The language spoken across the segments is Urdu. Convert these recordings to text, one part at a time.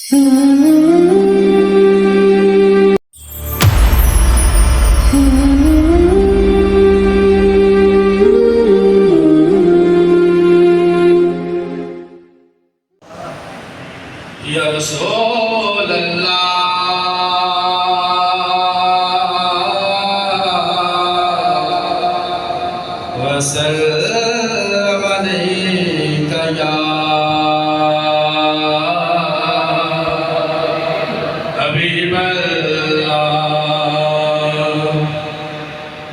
یا رسول اللہ وسلم علیک یا حبیب اللہ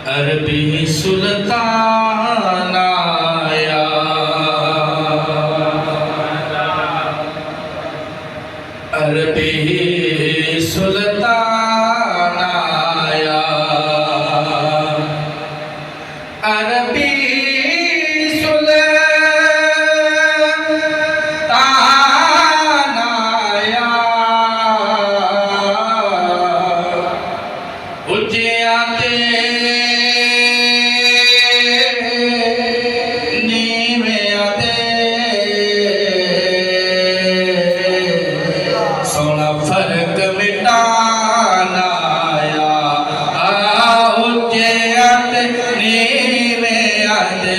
عربی سلطان آیا عربی سلطان آیا عربی سلطان آیا اچیاتے نیویں آتے سونا فرق مٹانا آیا اچیات نیویں آتے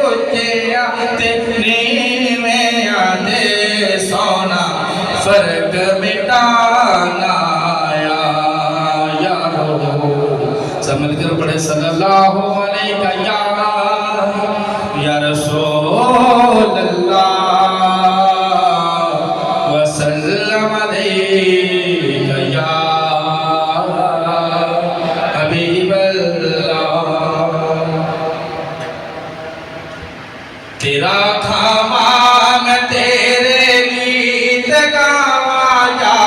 اچیات نیویں آتے سونا فرق مٹانا آیا یارو سب مل کر پڑھے صلی اللہ علیہ یا رسول اللہ وسلم علیک یا حبیب اللہ تیرا تھاما میں تیرے گیت گاواں یا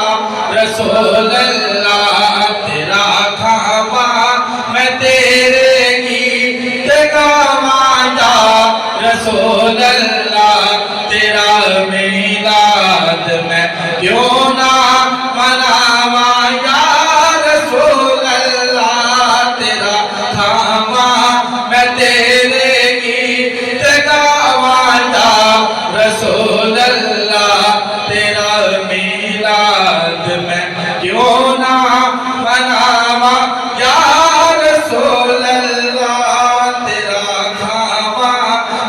رسول اللہ تیرا تھاما میں تیرے گیت گاواں یا رسول اللہ تیرا میلاد میں کیوں نہ مناواں یا رسول اللہ تیرا تھاما میں تیرے گیت گاواں یا رسول اللہ تیرا میلاد میں کیوں نہ مناواں یا رسول اللہ تیرا تھاما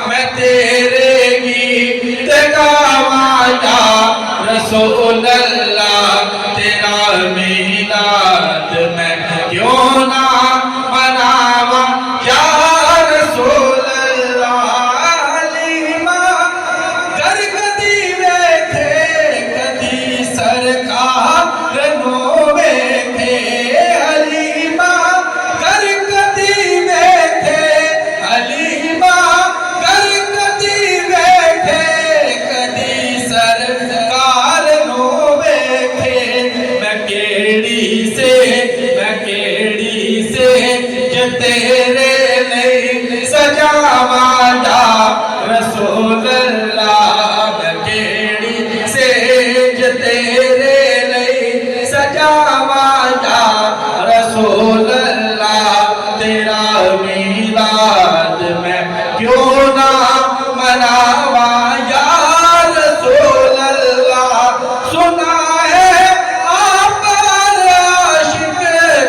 میں تیرے گیت گاواں یا رسول اللہ تیرا میلاد میں کیوں نہ مناواں یا رسول اللہ علیما گر کدی ویکھے کدی سرکار نو ویکھے علیما گر کدی ویکھے علیما گر کدی ویکھے کدی سرکار نو ویکھے میں کیڑی سے جو تیرے لئی سجاواں یا رسول اللہ میں کیڑی سے جو تیرے لئی سجاواں یا رسول اللہ تیرا میلاد میں کیوں نہ مناواں یا رسول اللہ سنا ہے آپ عاشق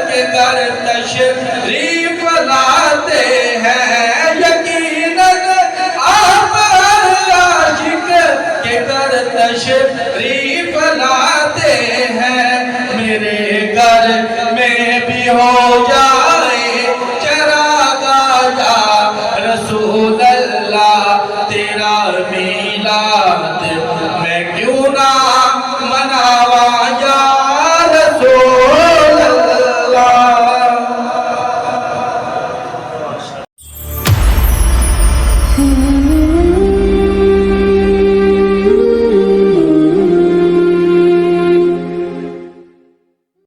کے گھر تشریف لاتے ہیں یقیناً آپ عاشق کے گھر تشریف لاتے ہیں میرے گھر میں بھی ہو جائے چراغاں یا رسول اللہ تیرا میلاد میں کیوں نہ مناواں یا رسول اللہ